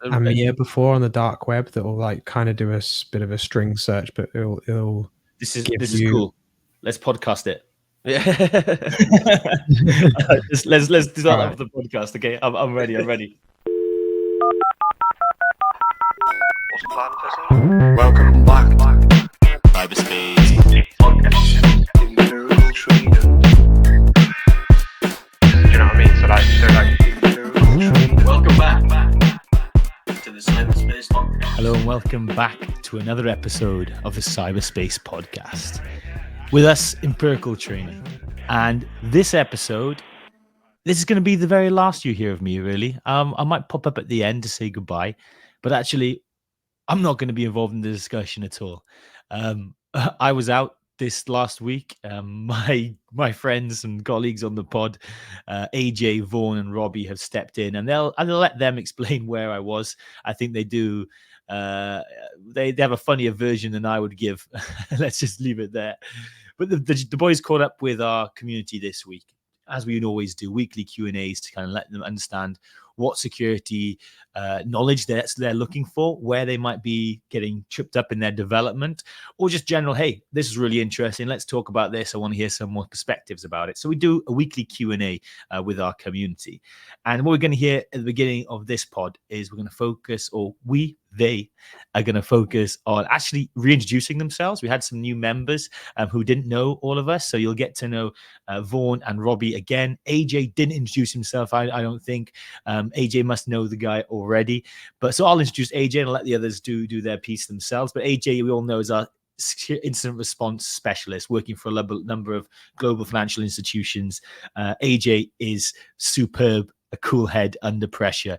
Amir before on the dark web that will like kind of do a bit of a string search, but it'll This is cool. Let's podcast it. Yeah. let's do that off the podcast. Okay, I'm ready. What's the plan, person? Welcome back. CyberSpace. Empirical training. Do you know what I mean? So like, they're like empirical training. Welcome back to the CyberSpace podcast. Hello and welcome back to another episode of the CyberSpace podcast. With us, empirical training. And this episode, this is going to be the very last you hear of me, really. I might pop up at the end to say goodbye, but actually, I'm not going to be involved in the discussion at all. I was out this last week. My friends and colleagues on the pod, AJ, Vaughan, and Robbie have stepped in, and I'll let them explain where I was. I think they do. They have a funnier version than I would give. Let's just leave it there. But the boys caught up with our community this week, as we always do, weekly Q&As to kind of let them understand what security knowledge they're looking for, where they might be getting tripped up in their development, or just general, hey, this is really interesting. Let's talk about this. I want to hear some more perspectives about it. So we do a weekly Q&A with our community. And what we're going to hear at the beginning of this pod is we're going to focus, or they are going to focus on actually reintroducing themselves. We had some new members who didn't know all of us. So you'll get to know Vaughan and Robbie again. AJ didn't introduce himself, I don't think. AJ must know the guy already. But so I'll introduce AJ and let the others do their piece themselves. But AJ, we all know, is our incident response specialist working for a number of global financial institutions. AJ is superb. A cool head under pressure.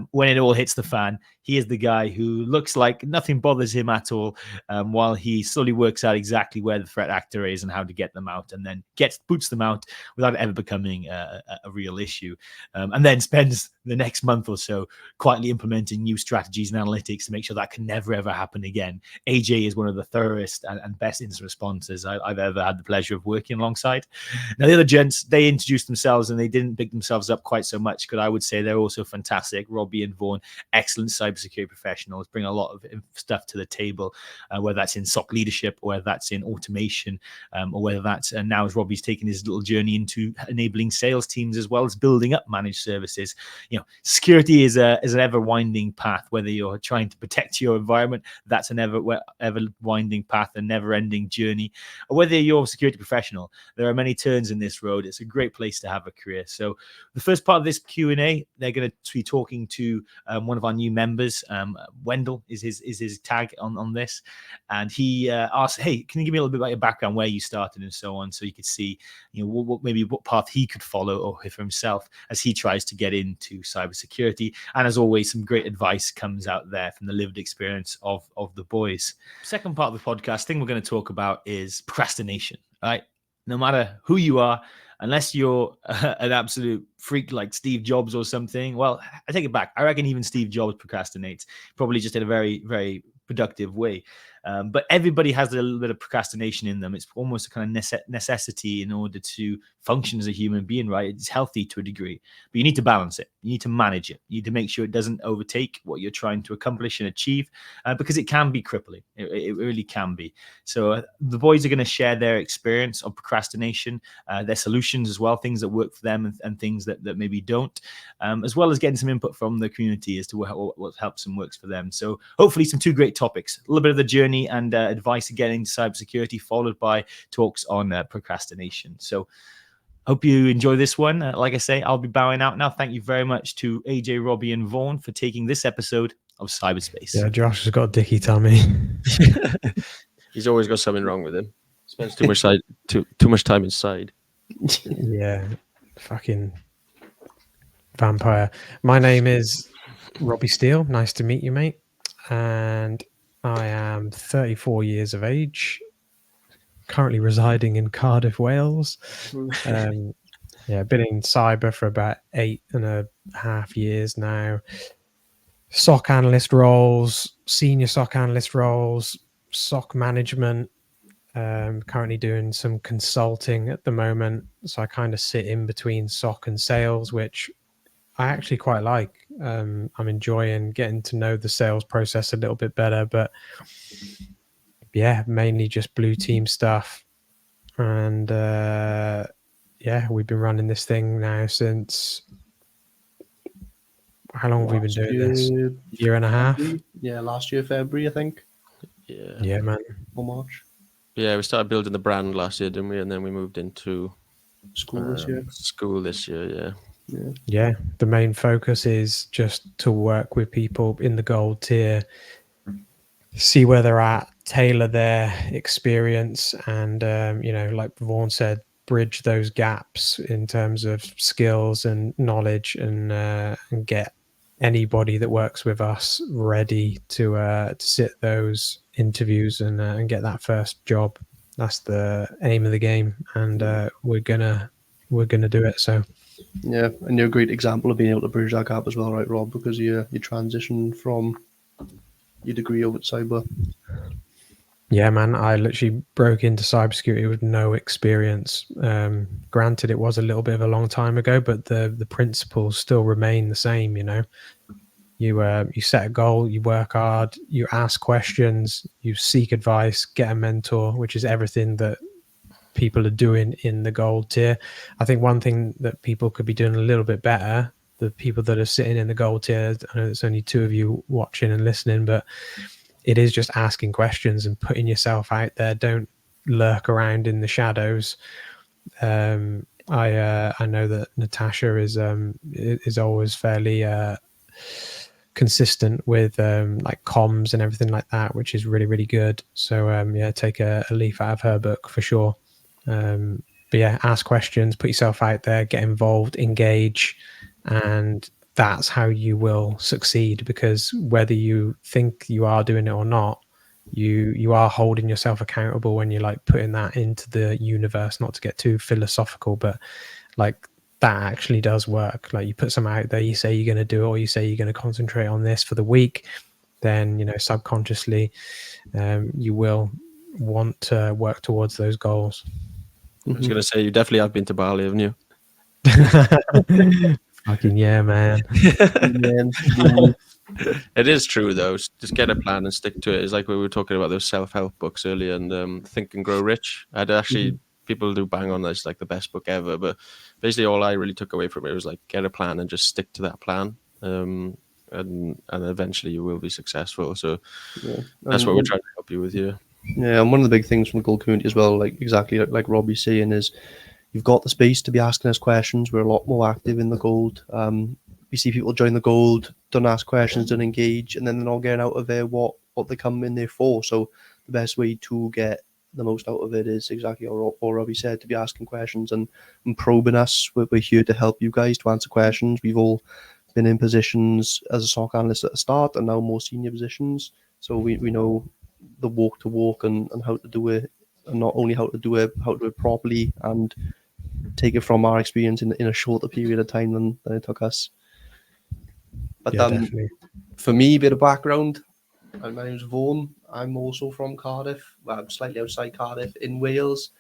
When it all hits the fan, he is the guy who looks like nothing bothers him at all, while he slowly works out exactly where the threat actor is and how to get them out, and then boots them out without it ever becoming a real issue. And then spends the next month or so quietly implementing new strategies and analytics to make sure that can never, ever happen again. AJ is one of the thoroughest and best incident responders I've ever had the pleasure of working alongside. Now, the other gents, they introduced themselves and they didn't pick themselves up quite so much, because I would say they're also fantastic. Robbie and Vaughan, excellent cybersecurity professionals, bring a lot of stuff to the table, whether that's in SOC leadership, or whether that's in automation, or whether that's, and now as Robbie's taken his little journey into enabling sales teams as well as building up managed services. You know, security is an ever winding path. Whether you're trying to protect your environment, that's an ever winding path, a never ending journey, or whether you're a security professional, there are many turns in this road. It's a great place to have a career. So the first part of this Q&A, they're going to be talking to one of our new members. Wendell is his tag on this, and he asked, hey, can you give me a little bit about your background, where you started and so on, so you could see, you know, what path he could follow or for himself as he tries to get into cybersecurity. And as always, some great advice comes out there from the lived experience of the boys. Second part of the podcast, thing we're going to talk about is procrastination. Right, no matter who you are, unless you're an absolute freak like Steve Jobs or something. Well, I take it back. I reckon even Steve Jobs procrastinates, probably just in a very, very productive way. But everybody has a little bit of procrastination in them. It's almost a kind of necessity in order to function as a human being, right? It's healthy to a degree, but you need to balance it. You need to manage it. You need to make sure it doesn't overtake what you're trying to accomplish and achieve, because it can be crippling. It really can be. So the boys are going to share their experience of procrastination, their solutions as well, things that work for them and things that maybe don't, as well as getting some input from the community as to what helps and works for them. So hopefully some two great topics, a little bit of the journey and advice to get into cybersecurity, followed by talks on procrastination. So hope you enjoy this one. Like I say, I'll be bowing out now. Thank you very much to AJ, Robbie, and Vaughan for taking this episode of CyberSpace. Yeah, Josh has got a dicky tummy. He's always got something wrong with him. Spends too much time inside. Yeah, fucking vampire. My name is Robbie Steele. Nice to meet you, mate. And I am 34 years of age, currently residing in Cardiff, Wales. Been in cyber for about 8.5 years now. SOC analyst roles, senior SOC analyst roles, SOC management. Currently doing some consulting at the moment. So I kind of sit in between SOC and sales, which I actually quite like. I'm enjoying getting to know the sales process a little bit better, but yeah, mainly just blue team stuff. And yeah, we've been running this thing now since, how long have we been doing this? Year and a half. Yeah, last year February, I think, Yeah, man. or March. Yeah, we started building the brand last year, didn't we? And then we moved into School this year. School this year, yeah. Yeah, the main focus is just to work with people in the gold tier, see where they're at, tailor their experience, and like Vaughan said, bridge those gaps in terms of skills and knowledge, and get anybody that works with us ready to sit those interviews and get that first job. That's the aim of the game, and we're gonna do it. So Yeah, and you're a great example of being able to bridge that gap as well, right, Rob? Because you transition from your degree over to cyber. yeah, man, I literally broke into cybersecurity with no experience. Granted, it was a little bit of a long time ago, but the principles still remain the same. You set a goal, you work hard, you ask questions, you seek advice, get a mentor, which is everything that people are doing in the gold tier. I think one thing that people could be doing a little bit better, the people that are sitting in the gold tier, I know there's only 2 of you watching and listening, but it is just asking questions and putting yourself out there. Don't lurk around in the shadows. I know that Natasha is always fairly consistent with like comms and everything like that, which is really, really good. So yeah, take a leaf out of her book for sure. But yeah, ask questions, put yourself out there, get involved, engage, and that's how you will succeed. Because whether you think you are doing it or not, you are holding yourself accountable when you're like putting that into the universe. Not to get too philosophical, but like that actually does work. Like you put something out there, you say you're going to do it, or you say you're going to concentrate on this for the week, then subconsciously you will want to work towards those goals. I was going to say, you definitely have been to Bali, haven't you? Fucking yeah, man. It is true though. Just get a plan and stick to it. It's like we were talking about those self-help books earlier, and Think and Grow Rich. I'd actually people do bang on that it's like the best book ever, but basically all I really took away from it was like get a plan and just stick to that plan, and eventually you will be successful. So that's what we're trying to help you with here. Yeah, and one of the big things from the gold community as well, like exactly like Robbie's saying, is you've got the space to be asking us questions. We're a lot more active in the gold. We see people join the gold, don't ask questions, don't engage, and then they're not getting out of there what they come in there for. So the best way to get the most out of it is exactly what Robbie said, to be asking questions and probing us. We're here to help you guys to answer questions. We've all been in positions as a SOC analyst at the start and now more senior positions. So we know the walk to walk and how to do it, and not only how to do it properly and take it from our experience in a shorter period of time than it took us. But Definitely. For me, a bit of background. My name's Vaughan. I'm also from Cardiff. Well, I'm slightly outside Cardiff in Wales.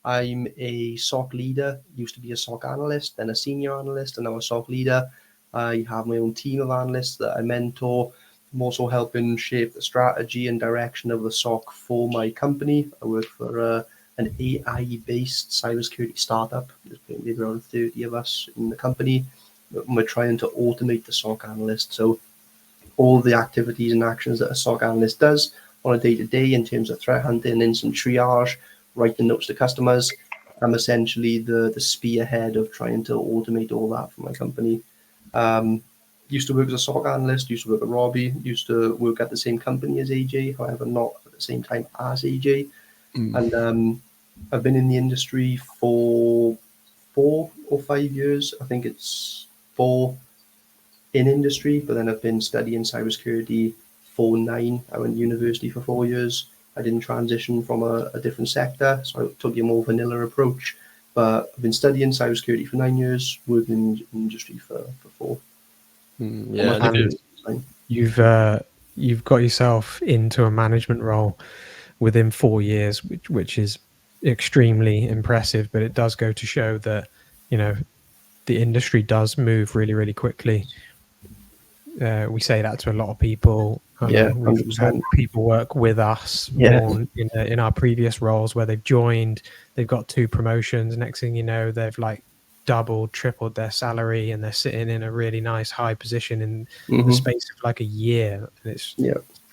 I'm a SOC leader, used to be a SOC analyst, then a senior analyst, and now a SOC leader. I have my own team of analysts that I mentor. I'm also helping shape the strategy and direction of the SOC for my company. I work for an AI-based cybersecurity startup. There's maybe around 30 of us in the company. We're trying to automate the SOC analyst. So all the activities and actions that a SOC analyst does on a day-to-day in terms of threat hunting, instant triage, writing notes to customers, I'm essentially the spearhead of trying to automate all that for my company. Used to work as a SOC analyst, used to work at Robbie, used to work at the same company as AJ, however, not at the same time as AJ. And I've been in the industry for 4 or 5 years. I think it's 4 in industry, but then I've been studying cybersecurity for 9. I went to university for 4 years. I didn't transition from a different sector, so I took a more vanilla approach. But I've been studying cybersecurity for 9 years, working in industry for 4. Yeah, And you've got yourself into a management role within 4 years, which is extremely impressive. But it does go to show that the industry does move really, really quickly. We say that to a lot of people. Yeah, We've had 100%. people work with us Yeah. more in our previous roles where they've joined, they've got 2 promotions. Next thing you know, they've like doubled, tripled their salary, and they're sitting in a really nice high position in the space of like a year. And it's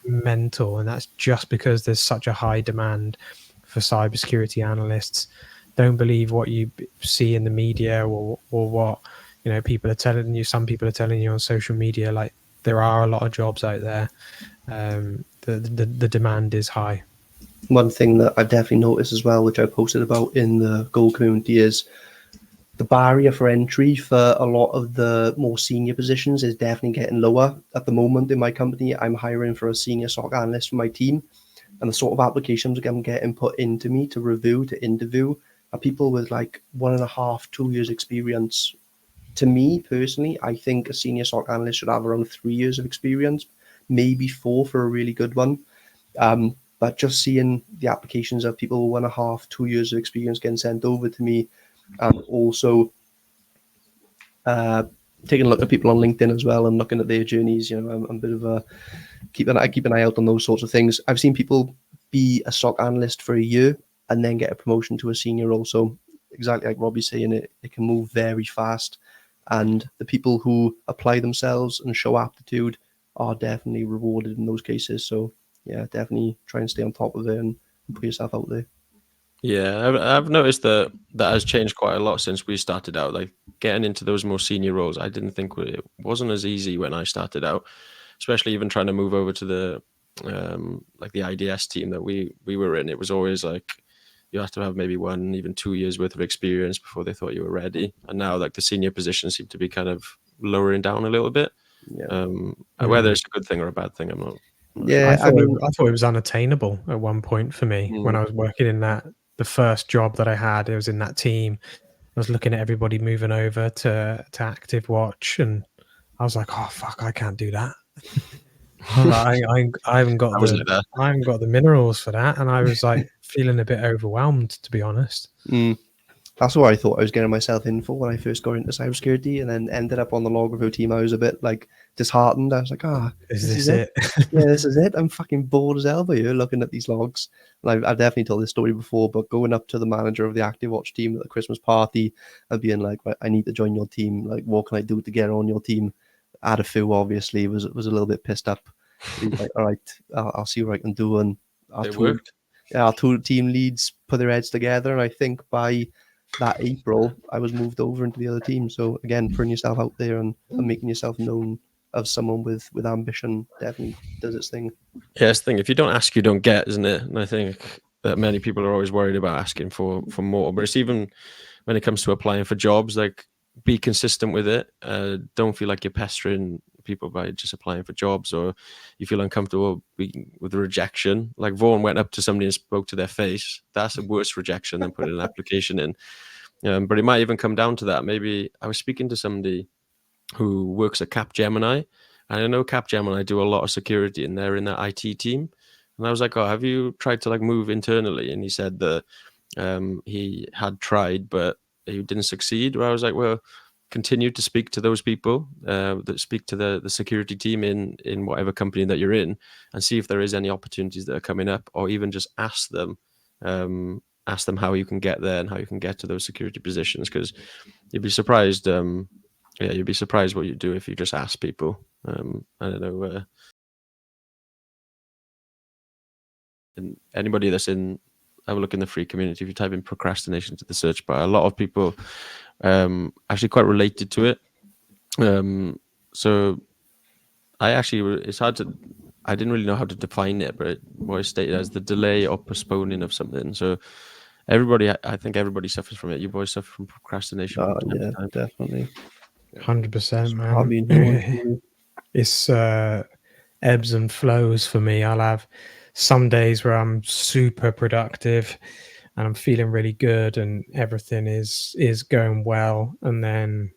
mental. And that's just because there's such a high demand for cybersecurity analysts. Don't believe what you see in the media or what people are telling you. Some people are telling you on social media. Like, there are a lot of jobs out there. The demand is high. One thing that I've definitely noticed as well, which I posted about in the Go community, is the barrier for entry for a lot of the more senior positions is definitely getting lower. At the moment in my company, I'm hiring for a senior SOC analyst for my team, and the sort of applications I'm getting put into me to review, to interview, are people with like 1.5, 2 years experience. To me personally, I think a senior SOC analyst should have around 3 years of experience, maybe 4 for a really good one. But just seeing the applications of people with 1.5, 2 years of experience getting sent over to me, and also taking a look at people on LinkedIn as well and looking at their journeys. I'm a bit of a keep an eye out on those sorts of things. I've seen people be a SOC analyst for a year and then get a promotion to a senior role. So exactly like Robbie's saying, it can move very fast. And the people who apply themselves and show aptitude are definitely rewarded in those cases. So yeah, definitely try and stay on top of it and put yourself out there. Yeah, I've noticed that has changed quite a lot since we started out. Like, getting into those more senior roles, I didn't think it wasn't as easy when I started out, especially even trying to move over to the like the IDS team that we were in. It was always like you have to have maybe 1, even 2 years worth of experience before they thought you were ready. And now like the senior positions seem to be kind of lowering down a little bit. Yeah. Whether it's a good thing or a bad thing, I'm not. Yeah, I thought it was unattainable at one point for me when I was working in the first job that I had. It was in that team. I was looking at everybody moving over to Active Watch, and I was like, "Oh fuck, I can't do that." I haven't got the minerals for that, and I was like feeling a bit overwhelmed, to be honest. That's what I thought I was getting myself in for when I first got into cybersecurity, and then ended up on the log review team. I was a bit like disheartened. I was like, is this it? Yeah, this is it. I'm fucking bored as hell by you looking at these logs. And I've definitely told this story before, but going up to the manager of the Active Watch team at the Christmas party and being like, I need to join your team. Like, what can I do to get on your team? Adafu obviously was a little bit pissed up. He's like, all right, I'll see what I can do. And our two team leads put their heads together, and I think by that April, I was moved over into the other team. So again, putting yourself out there and making yourself known of someone with ambition definitely does its thing. Yeah, it's the thing. If you don't ask, you don't get, isn't it? And I think that many people are always worried about asking for more. But it's even when it comes to applying for jobs, like, be consistent with it. Don't feel like you're pestering people by just applying for jobs, or you feel uncomfortable with the rejection. Like, Vaughan went up to somebody and spoke to their face. That's a worse rejection than putting an application in. But it might even come down to that. Maybe I was speaking to somebody who works at Capgemini, and I know Capgemini do a lot of security, and they're in their IT team. And I was like, "Oh, have you tried to like move internally?" And he said that he had tried, but he didn't succeed. Where I was like, "Well, continue to speak to those people that speak to the security team in whatever company that you're in, and see if there is any opportunities that are coming up, or even just ask them how you can get there and how you can get to those security positions, because you'd be surprised. You'd be surprised what you do if you just ask people. I don't know. And anybody that's have a look in the free community. If you type in procrastination to the search bar, a lot of people actually quite related to it. So it's hard to. I didn't really know how to define it, but what is stated as the delay or postponing of something. So I think everybody suffers from it. You boys suffer from procrastination. Yeah, definitely. 100%, man. It's ebbs and flows for me. I'll have some days where I'm super productive and I'm feeling really good and everything is going well, and then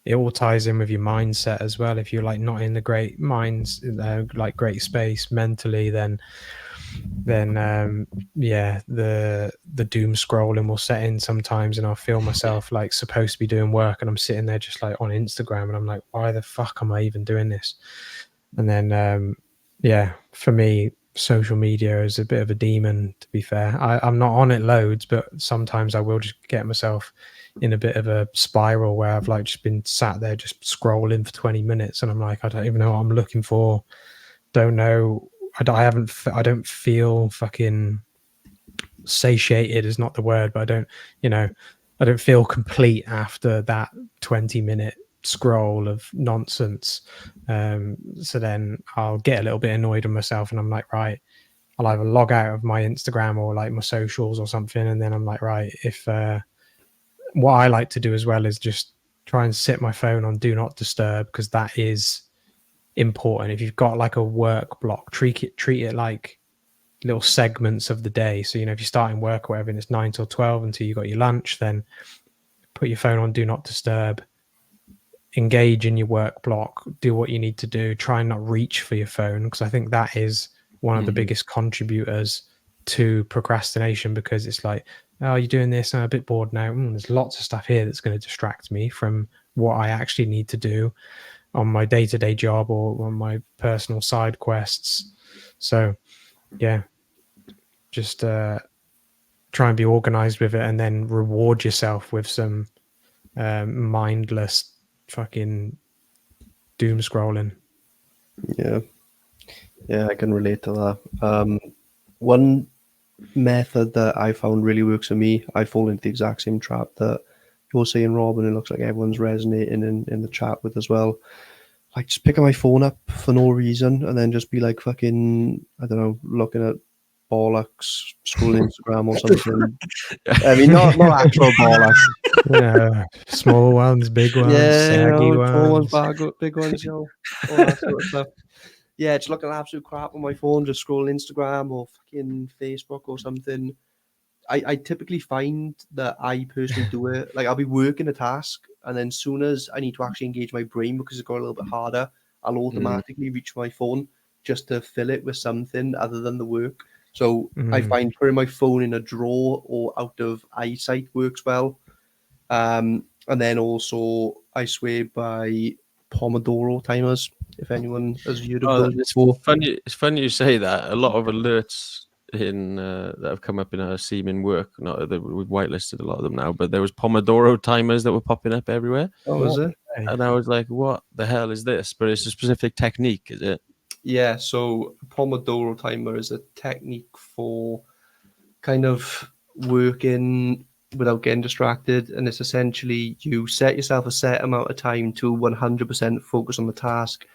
it all ties in with your mindset as well. If you're like not in the great minds, like great space mentally, then yeah, the doom scrolling will set in sometimes, and I'll feel myself like supposed to be doing work, and I'm sitting there just like on Instagram, and I'm like, why the fuck am I even doing this? And then yeah, for me, social media is a bit of a demon, to be fair. I'm not on it loads, but sometimes I will just get myself in a bit of a spiral where I've like just been sat there just scrolling for 20 minutes, and I'm like, I don't even know what I'm looking for. Don't know. I don't feel fucking satiated is not the word, but I don't feel complete after that 20-minute scroll of nonsense. So then I'll get a little bit annoyed with myself, and I'm like, right, I'll either log out of my Instagram or like my socials or something, and then I'm like, right, if what I like to do as well is just try and set my phone on do not disturb, because that is important. If you've got like a work block, treat it like little segments of the day. So, if you're starting work or whatever, and it's 9 till 12 until you got your lunch, then put your phone on do not disturb, engage in your work block, do what you need to do, try and not reach for your phone, because I think that is one of the biggest contributors to procrastination, because it's like, oh, you're doing this, I'm a bit bored now. There's lots of stuff here that's going to distract me from what I actually need to do on my day-to-day job or on my personal side quests. So yeah, just try and be organized with it, and then reward yourself with some mindless fucking doom scrolling. Yeah, I can relate to that. One method that I found really works for me, I fall into the exact same trap that you're saying, Rob, and it looks like everyone's resonating in the chat with as well. Like, just picking my phone up for no reason, and then just be like fucking, I don't know, looking at bollocks, scrolling Instagram or something. I mean, not actual bollocks. Yeah, small ones, big ones, saggy small ones. ones, big ones, all that sort of stuff. Yeah, just looking at absolute crap on my phone, just scrolling Instagram or fucking Facebook or something. I typically find that I personally do it. Like, I'll be working a task, and then as soon as I need to actually engage my brain because it's got a little bit harder, I'll automatically reach my phone just to fill it with something other than the work. So I find putting my phone in a drawer or out of eyesight works well. And then also I swear by Pomodoro timers, if anyone has viewed of those before. It's funny you say that. A lot of alerts that have come up in our Seaman work, not that we've whitelisted a lot of them now, but there was Pomodoro timers that were popping up everywhere. Oh, is it? And I was like, what the hell is this? But it's a specific technique, is it? Yeah, so Pomodoro timer is a technique for kind of working without getting distracted, and it's essentially you set yourself a set amount of time to 100% focus on the task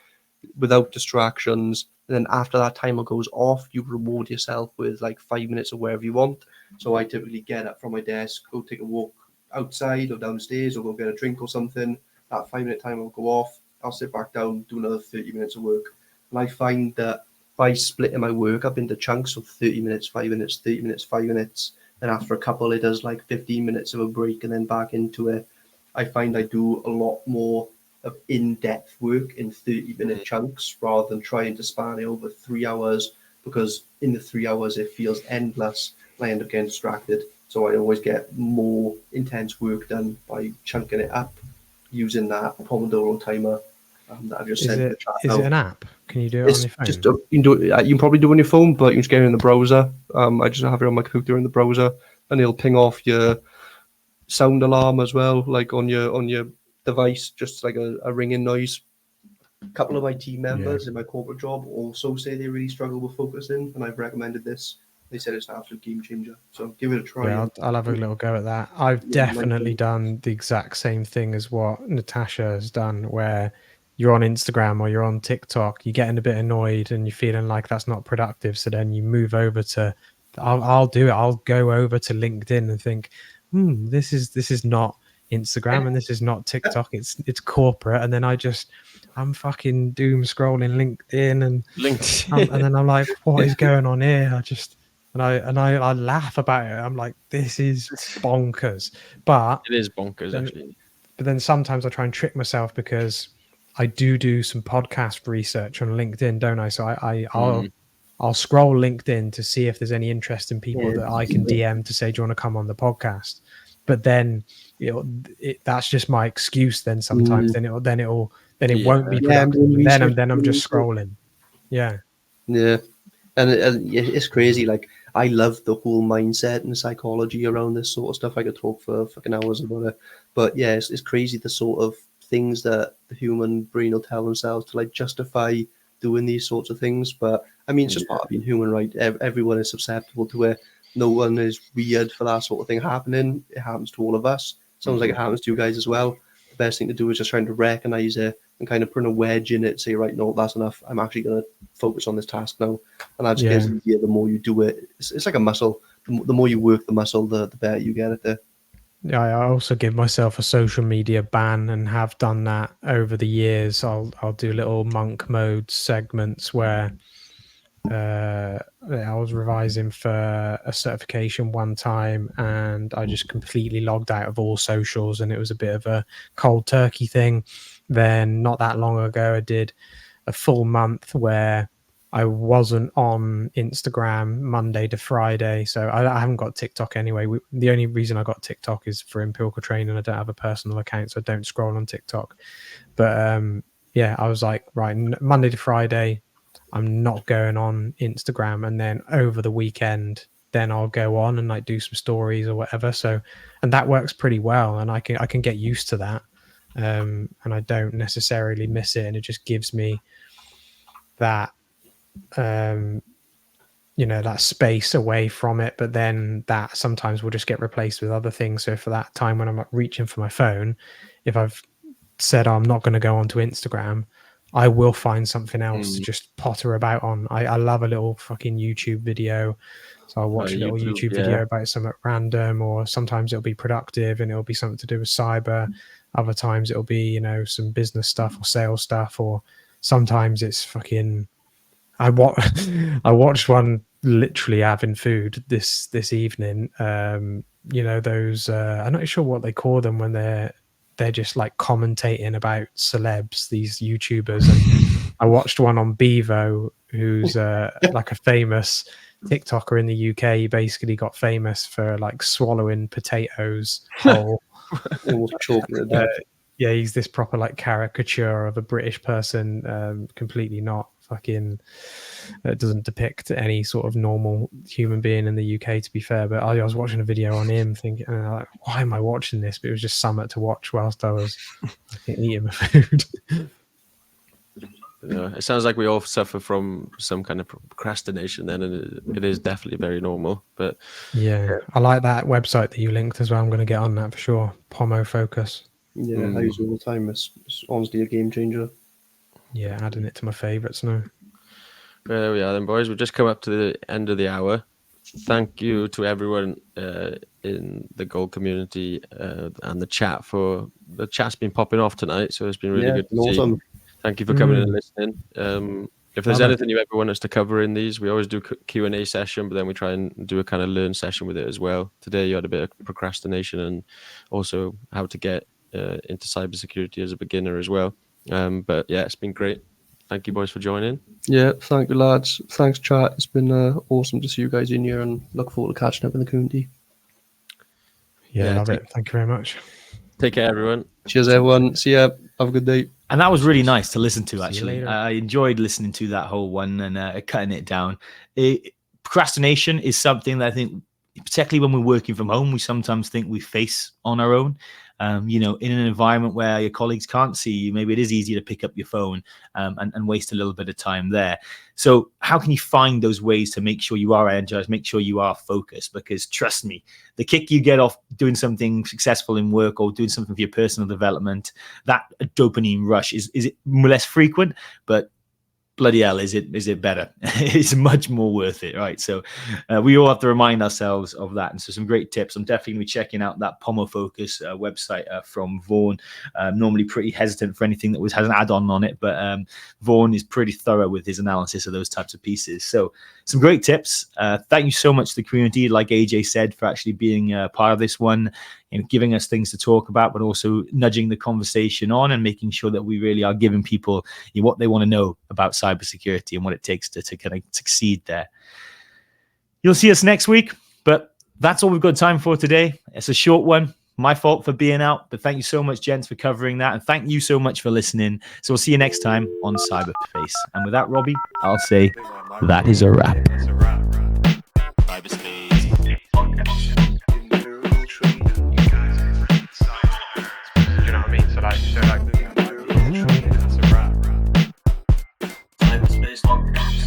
without distractions, and then after that timer goes off, you reward yourself with like 5 minutes or wherever you want. So I typically get up from my desk, go take a walk outside or downstairs, or go get a drink or something. That 5-minute timer will go off. I'll sit back down, do another 30 minutes of work. And I find that by splitting my work up into chunks of 30 minutes, 5 minutes, 30 minutes, 5 minutes, then after a couple, it does like 15 minutes of a break and then back into it. I find I do a lot more of in-depth work in 30-minute chunks rather than trying to span it over 3 hours, because in the 3 hours, it feels endless and I end up getting distracted. So I always get more intense work done by chunking it up using that Pomodoro timer that I've just sent in the chat. Is it an app? Can you do it on your phone? Just, you can probably do it on your phone, but you can just get it in the browser. I just have it on my computer in the browser, and it'll ping off your sound alarm as well, like on your device, just like a ringing noise. A couple of my team members in my corporate job also say they really struggle with focusing, and I've recommended this. They said it's an absolute game changer. So give it a try. Yeah, I'll have a little go at that. I've definitely done the exact same thing as what Natasha has done, where you're on Instagram or you're on TikTok, you're getting a bit annoyed and you're feeling like that's not productive. So then you move over to, I'll do it. I'll go over to LinkedIn and think, this is not Instagram and this is not TikTok. It's corporate. And then I'm fucking doom scrolling LinkedIn and then I'm like, what is going on here? I laugh about it. I'm like, this is bonkers. But it is bonkers, actually. But then sometimes I try and trick myself because I do some podcast research on LinkedIn, don't I? So I'll scroll LinkedIn to see if there's any interesting people that I can DM to say, do you want to come on the podcast? But then that's just my excuse. Then sometimes then it won't be productive. And then I'm just scrolling. Yeah. Yeah. And it's crazy. Like, I love the whole mindset and psychology around this sort of stuff. I could talk for fucking hours about it. But yeah, it's crazy the sort of things that the human brain will tell themselves to like justify doing these sorts of things. But I mean, it's just part of being human, right? Everyone is susceptible to it. No one is weird for that sort of thing happening. It happens to all of us. Sounds like it happens to you guys as well. The best thing to do is just trying to recognize it and kind of put a wedge in it. Say, right, no, that's enough. I'm actually going to focus on this task now. And that just gets easier the more you do it. It's like a muscle. The more you work the muscle, the better you get at it. Yeah, I also give myself a social media ban and have done that over the years. I'll do little monk mode segments where I was revising for a certification one time and I just completely logged out of all socials, and it was a bit of a cold turkey thing. Then not that long ago, I did a full month where I wasn't on Instagram Monday to Friday. So I haven't got TikTok anyway. The only reason I got TikTok is for empirical training. I don't have a personal account, so I don't scroll on TikTok. But yeah, I was like, right, Monday to Friday, I'm not going on Instagram. And then over the weekend, then I'll go on and like do some stories or whatever. So, and that works pretty well. And I can get used to that. And I don't necessarily miss it. And it just gives me that, that space away from it. But then that sometimes will just get replaced with other things. So for that time when I'm reaching for my phone, if I've said I'm not going to go onto Instagram, I will find something else to just potter about on. I love a little fucking YouTube video. So I'll watch a little YouTube video about something random, or sometimes it'll be productive and it'll be something to do with cyber. Other times it'll be, some business stuff or sales stuff, or sometimes it's fucking, I watched one literally having food this evening. Those, I'm not sure what they call them when they're just like commentating about celebs, these YouTubers. And I watched one on Bevo, who's like a famous TikToker in the UK. He basically got famous for like swallowing potatoes whole. Yeah, he's this proper like caricature of a British person, completely not fucking, it doesn't depict any sort of normal human being in the UK, to be fair. But I was watching a video on him thinking, like, why am I watching this? But it was just something to watch whilst I was eating my food. It sounds like we all suffer from some kind of procrastination then, and it is definitely very normal. But yeah, I like that website that you linked as well. I'm going to get on that for sure. Pomo Focus. Yeah, I use it all the time. It's honestly a game changer. Yeah, adding it to my favourites now. There we are then, boys. We've just come up to the end of the hour. Thank you to everyone in the Gold community and the chat for the chat's been popping off tonight, so it's been really good to see. Thank you for coming and listening. If there's anything you ever want us to cover in these, we always do Q&A session, but then we try and do a kind of learn session with it as well. Today you had a bit of procrastination and also how to get into cybersecurity as a beginner as well. But yeah, it's been great. Thank you, boys, for joining. Yeah, thank you, lads. Thanks, chat. It's been awesome to see you guys in here, and look forward to catching up in the community. Yeah, love it. Thank you very much. Take care, everyone. Cheers, everyone. See ya. Have a good day. And that was really nice to listen to, actually. I enjoyed listening to that whole one and cutting it down. Procrastination is something that I think, particularly when we're working from home, we sometimes think we face on our own. In an environment where your colleagues can't see you, maybe it is easier to pick up your phone and waste a little bit of time there. So how can you find those ways to make sure you are energized, make sure you are focused? Because trust me, the kick you get off doing something successful in work or doing something for your personal development, that dopamine rush is it less frequent, but bloody hell, is it better? It's much more worth it, right? So we all have to remind ourselves of that. And so some great tips. I'm definitely going to be checking out that Pomo Focus website from Vaughan. Normally pretty hesitant for anything that has an add-on on it, but Vaughan is pretty thorough with his analysis of those types of pieces. So some great tips. Thank you so much to the community, like AJ said, for actually being part of this one. giving us things to talk about, but also nudging the conversation on and making sure that we really are giving people what they want to know about cybersecurity and what it takes to kind of succeed there. You'll see us next week, but that's all we've got time for today. It's a short one. My fault for being out, but thank you so much, gents, for covering that. And thank you so much for listening. So we'll see you next time on CyberSpace. And with that, Robbie, I'll say that is a wrap. That's a wrap. CyberSpace. You know what I mean? So like that's a wrap. CyberSpace.